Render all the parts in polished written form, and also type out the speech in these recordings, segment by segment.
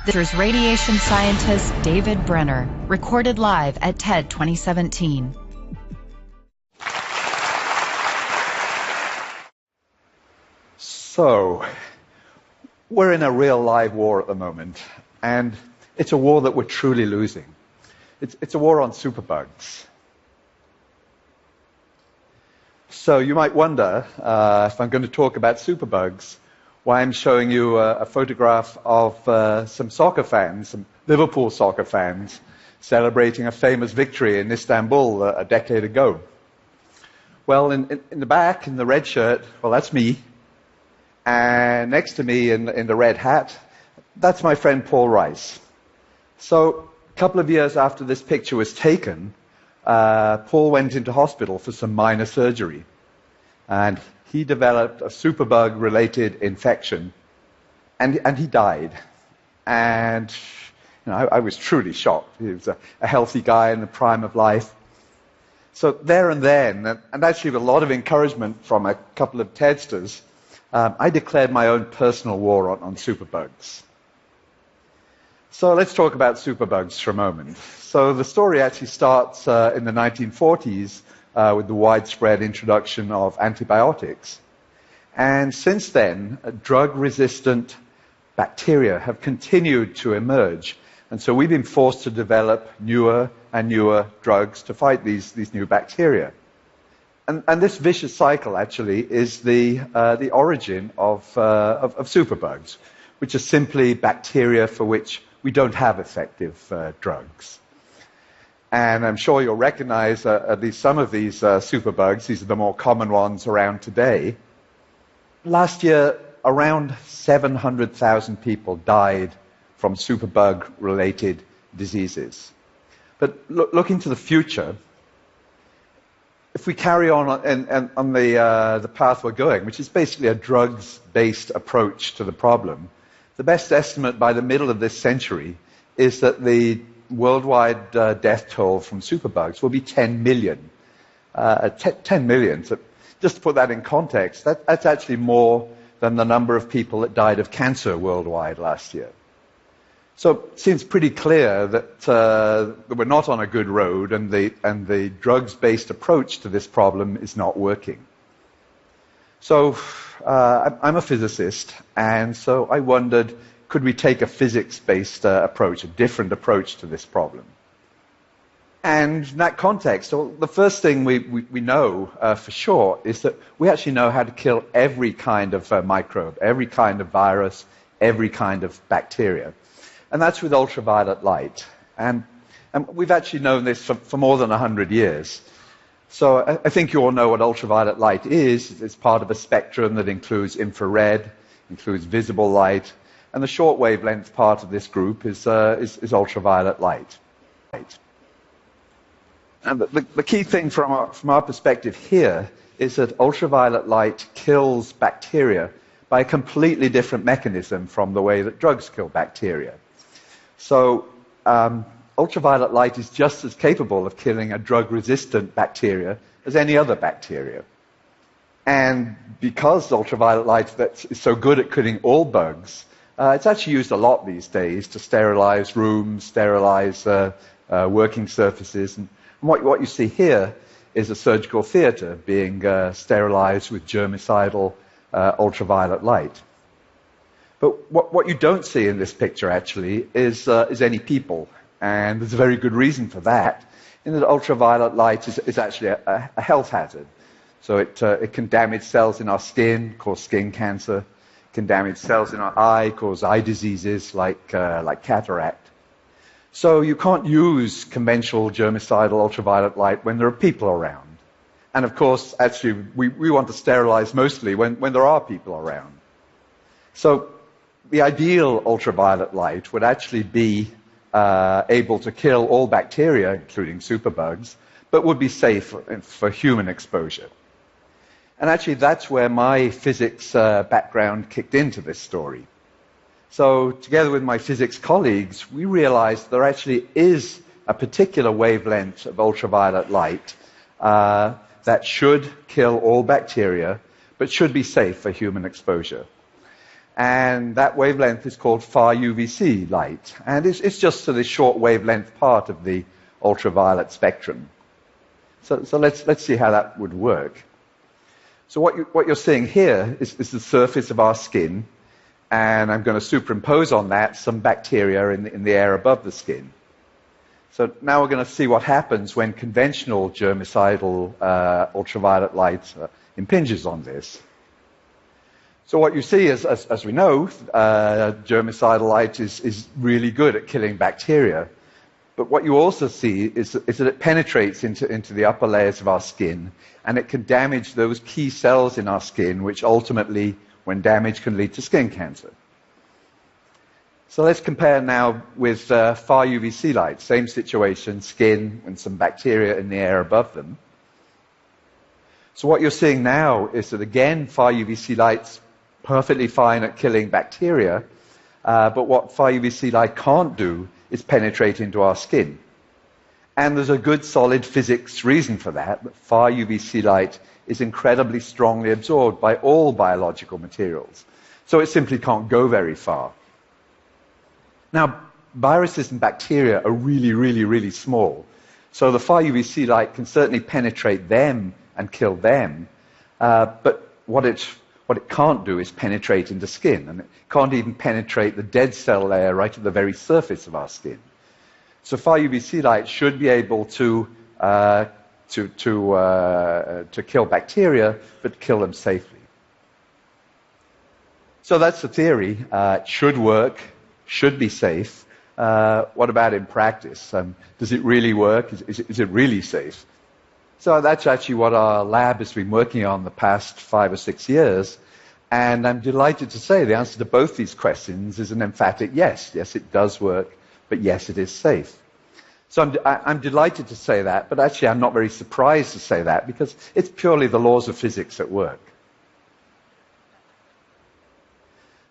This is radiation scientist David Brenner, recorded live at TED 2017. So, we're in a real live war at the moment, and it's a war that we're truly losing. It's a war on superbugs. So you might wonder, if I'm going to talk about superbugs, why I'm showing you a photograph of some soccer fans, some Liverpool soccer fans, celebrating a famous victory in Istanbul a decade ago. Well, in the back, in the red shirt, well, that's me. And next to me in the red hat, that's my friend Paul Rice. So a couple of years after this picture was taken, Paul went into hospital for some minor surgery. And he developed a superbug-related infection. And he died. And I was truly shocked. He was a healthy guy in the prime of life. So there and then, and actually with a lot of encouragement from a couple of TEDsters, I declared my own personal war on superbugs. So let's talk about superbugs for a moment. So the story actually starts in the 1940s with the widespread introduction of antibiotics. And since then, drug-resistant bacteria have continued to emerge. And so we've been forced to develop newer and newer drugs to fight these new bacteria. And this vicious cycle actually is the origin of superbugs, which are simply bacteria for which we don't have effective drugs. And I'm sure you'll recognize at least some of these superbugs. These are the more common ones around today. Last year, around 700,000 people died from superbug-related diseases. But looking to the future, if we carry on the path we're going, which is basically a drugs-based approach to the problem, the best estimate by the middle of this century is that the worldwide death toll from superbugs will be 10 million. 10 million. So just to put that in context, that's actually more than the number of people that died of cancer worldwide last year. So it seems pretty clear that we're not on a good road, and the drugs-based approach to this problem is not working. So I'm a physicist, and so I wondered, could we take a physics-based approach, a different approach to this problem? And in that context, well, the first thing we know for sure is that we actually know how to kill every kind of microbe, every kind of virus, every kind of bacteria. And that's with ultraviolet light. And we've actually known this for more than 100 years. So I think you all know what ultraviolet light is. It's part of a spectrum that includes infrared, includes visible light, and the short wavelength part of this group is ultraviolet light. And the key thing from our perspective here is that ultraviolet light kills bacteria by a completely different mechanism from the way that drugs kill bacteria. So ultraviolet light is just as capable of killing a drug-resistant bacteria as any other bacteria. And because ultraviolet light is so good at killing all bugs, it's actually used a lot these days to sterilize rooms, sterilize working surfaces. And what you see here is a surgical theater being sterilized with germicidal ultraviolet light. But what you don't see in this picture, actually, is any people. And there's a very good reason for that, in that ultraviolet light is actually a health hazard. So it can damage cells in our skin, cause skin cancer. It can damage cells in our eye, cause eye diseases like cataract. So you can't use conventional germicidal ultraviolet light when there are people around. And of course, actually, we want to sterilize mostly when there are people around. So the ideal ultraviolet light would actually be able to kill all bacteria, including superbugs, but would be safe for human exposure. And actually, that's where my physics background kicked into this story. So together with my physics colleagues, we realized there actually is a particular wavelength of ultraviolet light that should kill all bacteria, but should be safe for human exposure. And that wavelength is called far UVC light. And it's just to the short wavelength part of the ultraviolet spectrum. So let's see how that would work. So what you're seeing here is the surface of our skin, and I'm going to superimpose on that some bacteria in the air above the skin. So now we're going to see what happens when conventional germicidal ultraviolet light impinges on this. So what you see is, as we know, germicidal light is really good at killing bacteria. But what you also see is that it penetrates into the upper layers of our skin, and it can damage those key cells in our skin, which ultimately, when damaged, can lead to skin cancer. So let's compare now with far UVC light. Same situation, skin and some bacteria in the air above them. So what you're seeing now is that, again, far UVC light's perfectly fine at killing bacteria, but what far UVC light can't do is penetrate into our skin. And there's a good solid physics reason for that. Far UVC light is incredibly strongly absorbed by all biological materials. So it simply can't go very far. Now, viruses and bacteria are really, really, really small. So the far UVC light can certainly penetrate them and kill them. But what it can't do is penetrate into skin, and it can't even penetrate the dead cell layer right at the very surface of our skin. So far UVC light should be able to kill bacteria, but kill them safely. So that's the theory. It should work, should be safe. What about in practice? Does it really work? Is it really safe? So that's actually what our lab has been working on the past 5 or 6 years. And I'm delighted to say the answer to both these questions is an emphatic yes. Yes, it does work, but yes, it is safe. So I'm delighted to say that, but actually I'm not very surprised to say that, because it's purely the laws of physics at work.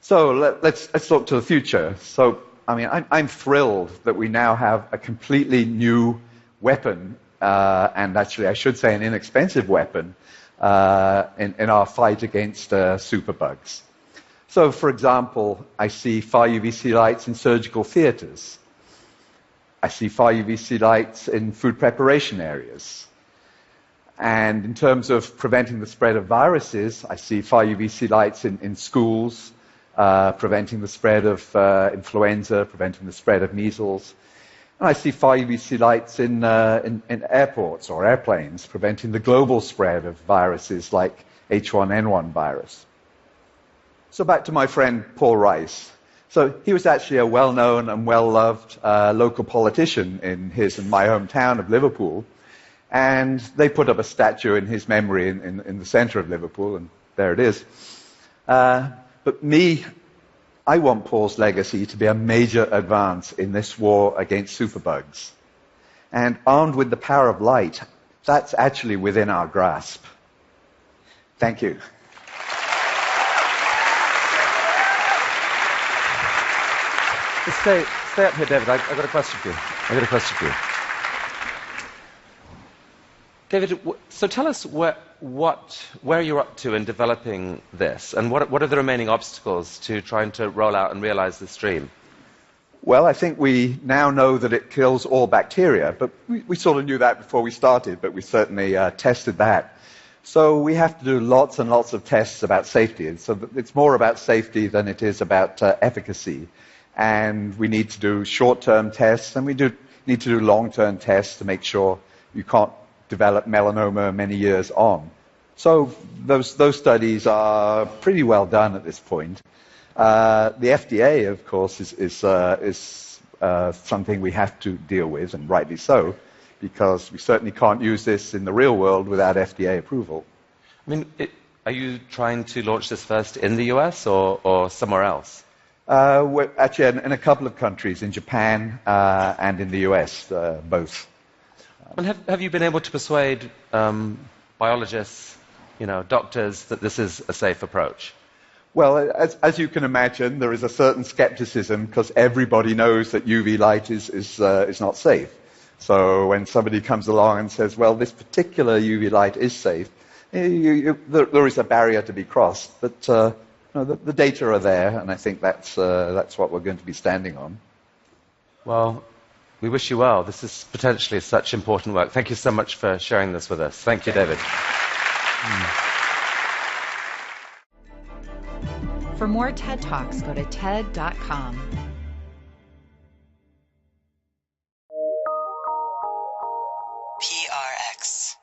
So let's look to the future. So, I mean, I'm thrilled that we now have a completely new weapon, and actually I should say an inexpensive weapon, in our fight against superbugs. So, for example, I see far UVC lights in surgical theaters. I see far UVC lights in food preparation areas. And in terms of preventing the spread of viruses, I see far UVC lights in schools, preventing the spread of influenza, preventing the spread of measles. And I see far UVC lights in airports or airplanes, preventing the global spread of viruses like H1N1 virus. So back to my friend Paul Rice. So he was actually a well-known and well-loved local politician in his and my hometown of Liverpool. And they put up a statue in his memory in the center of Liverpool, and there it is. But I want Paul's legacy to be a major advance in this war against superbugs. And armed with the power of light, that's actually within our grasp. Thank you. Stay up here, David. I've got a question for you. David, so tell us where you're up to in developing this, and what are the remaining obstacles to trying to roll out and realize this dream? Well, I think we now know that it kills all bacteria, but we sort of knew that before we started, but we certainly tested that. So we have to do lots and lots of tests about safety, and so it's more about safety than it is about efficacy. And we need to do short-term tests, and we need to do long-term tests to make sure you can't develop melanoma many years on. So those studies are pretty well done at this point. The FDA, of course, is something we have to deal with, and rightly so, because we certainly can't use this in the real world without FDA approval. I mean, are you trying to launch this first in the US or somewhere else? We're actually in a couple of countries, in Japan and in the US, both. And have you been able to persuade biologists, doctors, that this is a safe approach? Well, as you can imagine, there is a certain skepticism because everybody knows that UV light is not safe. So when somebody comes along and says, well, this particular UV light is safe, there is a barrier to be crossed. But no, the data are there, and I think that's what we're going to be standing on. Well, we wish you well. This is potentially such important work. Thank you so much for sharing this with us. Thank you, David. For more TED Talks, go to TED.com. PRX.